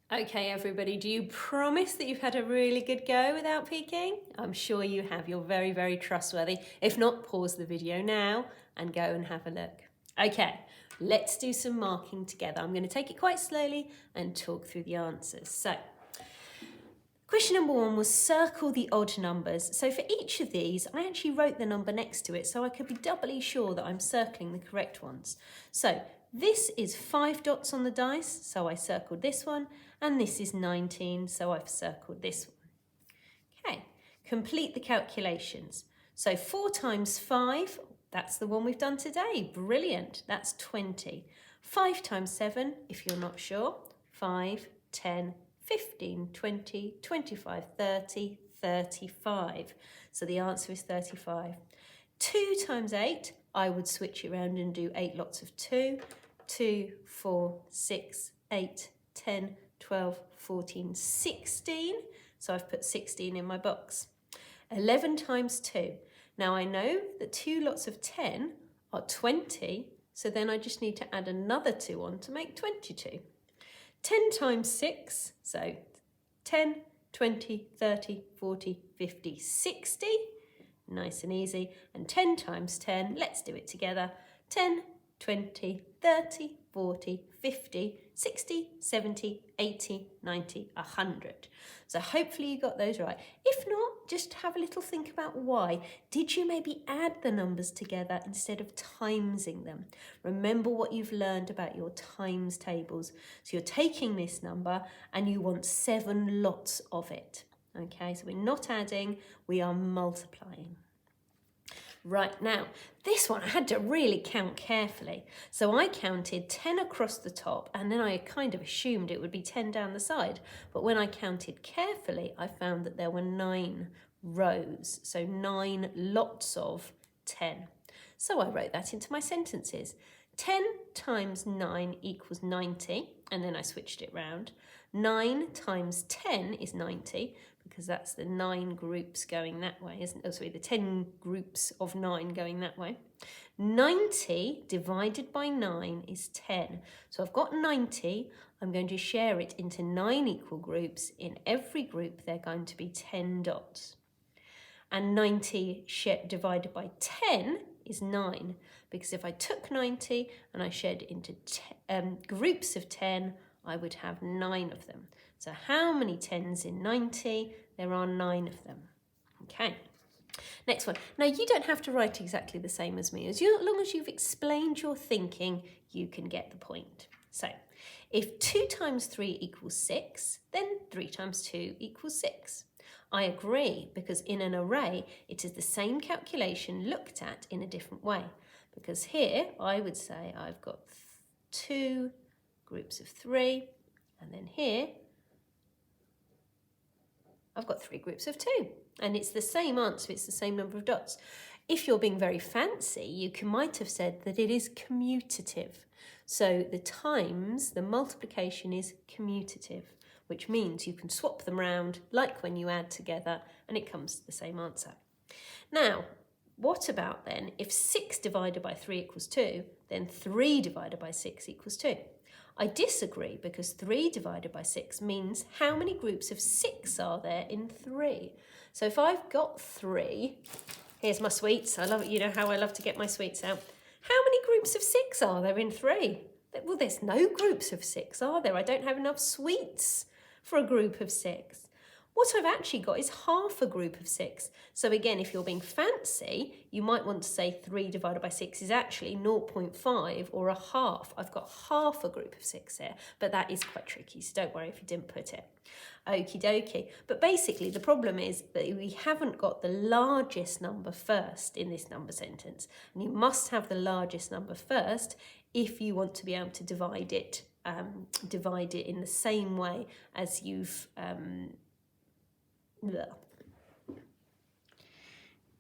Okay, everybody, do you promise that you've had a really good go without peeking? I'm sure you have. You're very, very trustworthy. If not, pause the video now and go and have a look. Okay, let's do some marking together. I'm going to take it quite slowly and talk through the answers. So, question number 1 was circle the odd numbers. So for each of these, I actually wrote the number next to it so I could be doubly sure that I'm circling the correct ones. So this is 5 dots on the dice, so I circled this one, and this is 19, so I've circled this one. Okay, complete the calculations. So 4 times 5, that's the one we've done today. Brilliant, that's 20. 5 times 7, if you're not sure, 5, 10, 15, 20, 25, 30, 35. So the answer is 35. 2 times 8, I would switch it around and do 8 lots of 2. 2, 4, 6, 8, 10, 12, 14, 16. So I've put 16 in my box. 11 times 2. Now I know that 2 lots of 10 are 20, so then I just need to add another 2 on to make 22. 10 times 6, so 10, 20, 30, 40, 50, 60. Nice and easy. And 10 times 10, let's do it together. 10, 20, 30, 40, 50, 60, 70, 80, 90, 100. So hopefully you got those right. If not, just have a little think about why. Did you maybe add the numbers together instead of timesing them? Remember what you've learned about your times tables. So you're taking this number and you want 7 lots of it. Okay, so we're not adding, we are multiplying. Right, now, this one I had to really count carefully. So I counted 10 across the top and then I kind of assumed it would be 10 down the side. But when I counted carefully, I found that there were 9 rows. So 9 lots of 10. So I wrote that into my sentences. 10 times 9 equals 90, and then I switched it round. 9 times 10 is 90, because that's the 9 groups going that way, isn't it? Oh, sorry, the 10 groups of 9 going that way. 90 divided by 9 is 10. So I've got 90, I'm going to share it into 9 equal groups. In every group, they're going to be 10 dots. And 90 divided by 10 is 9, because if I took 90 and I shared it into groups of 10, I would have 9 of them. So how many 10s in 90? There are 9 of them. Okay. Next one. Now you don't have to write exactly the same as me. As long as you've explained your thinking, you can get the point. So if 2 times 3 equals 6, then 3 times 2 equals 6. I agree, because in an array, it is the same calculation looked at in a different way. Because here, I would say I've got 2 groups of 3, and then here, I've got 3 groups of 2. And it's the same answer, it's the same number of dots. If you're being very fancy, you might have said that it is commutative. So the times, the multiplication is commutative, which means you can swap them around like when you add together and it comes to the same answer. Now, what about then if 6 divided by 3 equals 2, then 3 divided by 6 equals 2? I disagree, because 3 divided by 6 means how many groups of 6 are there in 3? So if I've got 3, here's my sweets. I love it. You know how I love to get my sweets out. How many groups of 6 are there in 3? Well, there's no groups of 6, are there? I don't have enough sweets for a group of 6. What I've actually got is half a group of 6. So again, if you're being fancy, you might want to say 3 divided by 6 is actually 0.5 or a half. I've got half a group of 6 here, but that is quite tricky, so don't worry if you didn't put it. Okie dokie. But basically, the problem is that we haven't got the largest number first in this number sentence. And you must have the largest number first if you want to be able to divide it in the same way as you've...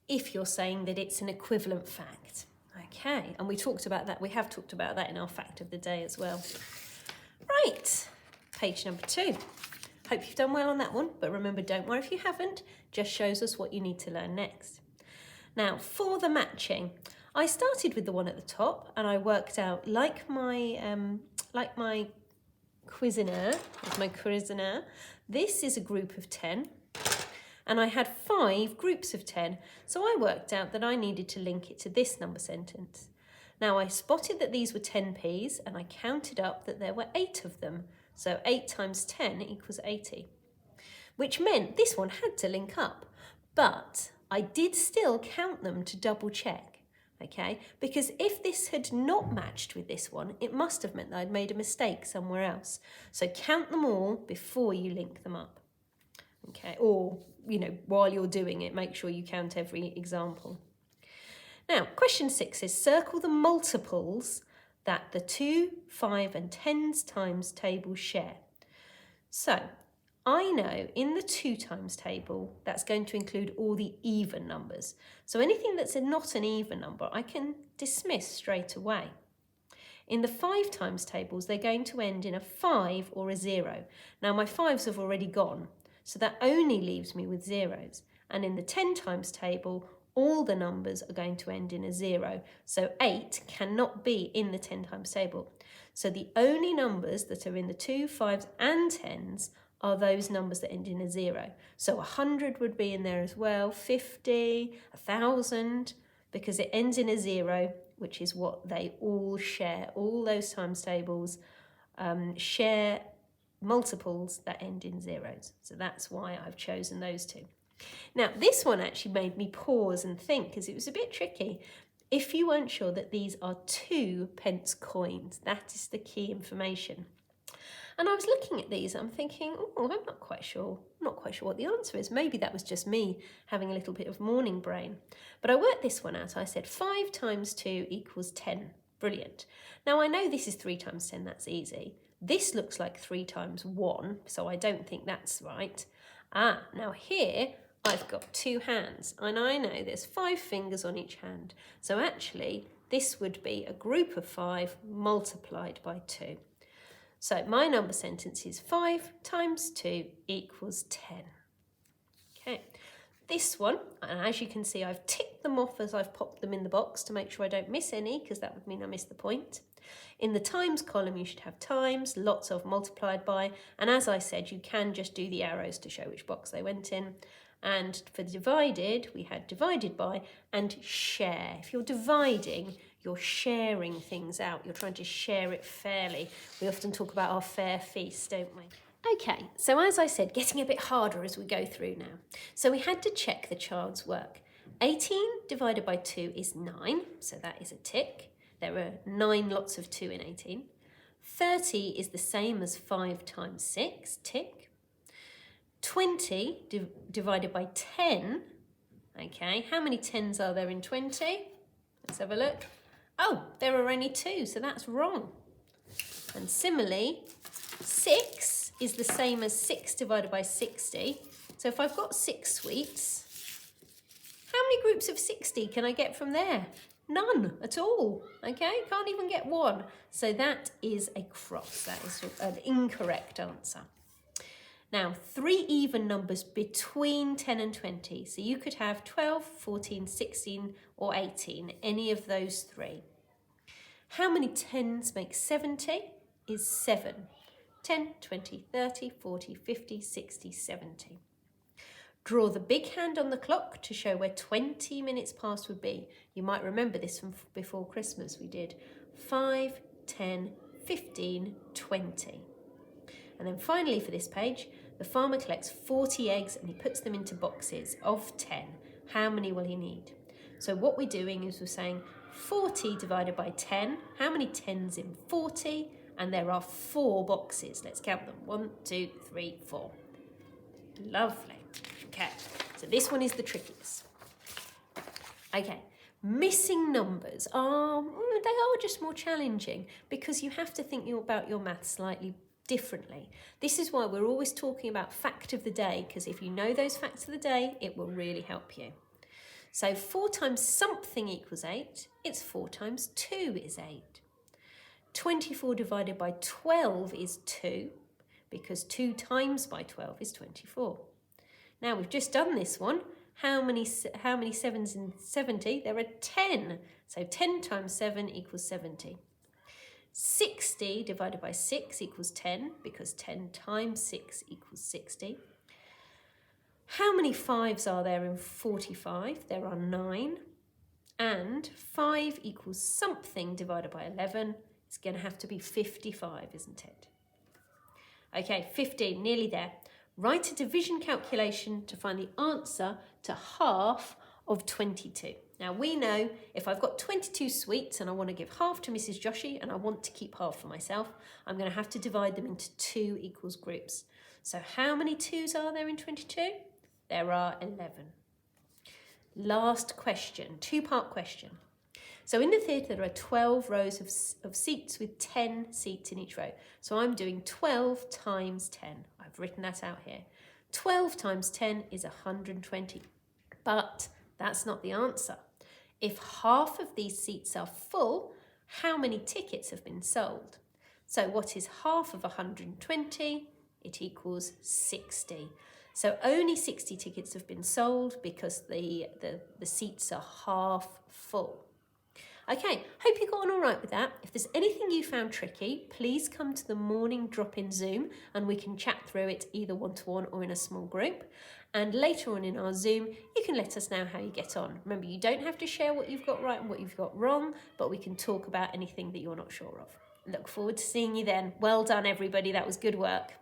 if you're saying that it's an equivalent fact. Okay, and we have talked about that in our fact of the day as well. Right, page number 2. Hope you've done well on that one, but remember, don't worry if you haven't, just shows us what you need to learn next. Now, for the matching, I started with the one at the top and I worked out, like my Cuisinart. That's my Cuisinart. This is a group of 10. And I had 5 groups of 10. So I worked out that I needed to link it to this number sentence. Now I spotted that these were 10p's and I counted up that there were 8 of them. So 8 times 10 equals 80. Which meant this one had to link up. But I did still count them to double check. Okay, because if this had not matched with this one, it must have meant that I'd made a mistake somewhere else. So count them all before you link them up. Okay, or, while you're doing it, make sure you count every example. Now, question 6 is circle the multiples that the 2, 5 and 10s times tables share. So, I know in the 2 times table, that's going to include all the even numbers. So anything that's not an even number, I can dismiss straight away. In the 5 times tables, they're going to end in a 5 or a 0. Now my 5s have already gone, so that only leaves me with zeros. And in the 10 times table, all the numbers are going to end in a 0. So 8 cannot be in the 10 times table. So the only numbers that are in the 2, 5s and 10s are those numbers that end in a 0. So 100 would be in there as well, 50, 1,000, because it ends in a 0, which is what they all share. All those times tables share multiples that end in zeros. So that's why I've chosen those 2. Now, this one actually made me pause and think because it was a bit tricky. If you weren't sure that these are 2 pence coins, that is the key information. And I was looking at these, I'm thinking, I'm not quite sure what the answer is. Maybe that was just me having a little bit of morning brain. But I worked this one out. I said 5 times 2 equals 10. Brilliant. Now I know this is 3 times 10, that's easy. This looks like 3 times 1, so I don't think that's right. Now here I've got 2 hands, and I know there's 5 fingers on each hand. So actually, this would be a group of 5 multiplied by 2. So my number sentence is 5 times 2 equals 10. Okay, this one, and as you can see, I've ticked them off as I've popped them in the box to make sure I don't miss any, because that would mean I missed the point. In the times column, you should have times, lots of multiplied by, and as I said, you can just do the arrows to show which box they went in. And for the divided, we had divided by and share. If you're dividing, you're sharing things out. You're trying to share it fairly. We often talk about our fair feast, don't we? Okay, so as I said, getting a bit harder as we go through now. So we had to check the child's work. 18 divided by 2 is 9, so that is a tick. There are 9 lots of 2 in 18. 30 is the same as 5 times 6, tick. 20 divided by 10, okay, how many 10s are there in 20? Let's have a look. Oh, there are only 2, so that's wrong. And similarly, 6 is the same as 6 divided by 60. So if I've got 6 sweets, how many groups of 60 can I get from there? None at all, okay? Can't even get 1. So that is a cross. That is an incorrect answer. Now, 3 even numbers between 10 and 20. So you could have 12, 14, 16 or 18, any of those 3. How many 10s make 70? Is 7. 10, 20, 30, 40, 50, 60, 70. Draw the big hand on the clock to show where 20 minutes past would be. You might remember this from before Christmas. We did 5, 10, 15, 20. And then finally for this page, the farmer collects 40 eggs and he puts them into boxes of 10. How many will he need? So what we're doing is we're saying 40 divided by 10. How many 10s in 40? And there are 4 boxes. Let's count them. 1, 2, 3, 4. Lovely. Okay, so this one is the trickiest. Okay, missing numbers are just more challenging because you have to think about your maths slightly differently. This is why we're always talking about fact of the day, because if you know those facts of the day, it will really help you. So 4 times something equals 8. It's 4 times 2 is 8. 24 divided by 12 is 2, because 2 times by 12 is 24. Now we've just done this one. How many 7s in 70? There are 10. So 10 times 7 equals 70. 60 divided by 6 equals 10, because 10 times 6 equals 60. How many 5s are there in 45? There are 9. And 5 equals something divided by 11. It's going to have to be 55, isn't it? Okay, 15, nearly there. Write a division calculation to find the answer to half of 22. Now we know if I've got 22 sweets and I want to give half to Mrs. Joshi and I want to keep half for myself, I'm going to have to divide them into 2 equals groups. So how many 2s are there in 22? There are 11. Last question, two-part question. So in the theatre there are 12 rows of seats with 10 seats in each row. So I'm doing 12 times 10. I've written that out here. 12 times 10 is 120. But that's not the answer. If half of these seats are full, how many tickets have been sold? So what is half of 120? It equals 60. So only 60 tickets have been sold because the seats are half full. Okay, hope you got on all right with that. If there's anything you found tricky, please come to the morning drop-in Zoom and we can chat through it either one-to-one or in a small group. And later on in our Zoom, you can let us know how you get on. Remember, you don't have to share what you've got right and what you've got wrong, but we can talk about anything that you're not sure of. Look forward to seeing you then. Well done, everybody. That was good work.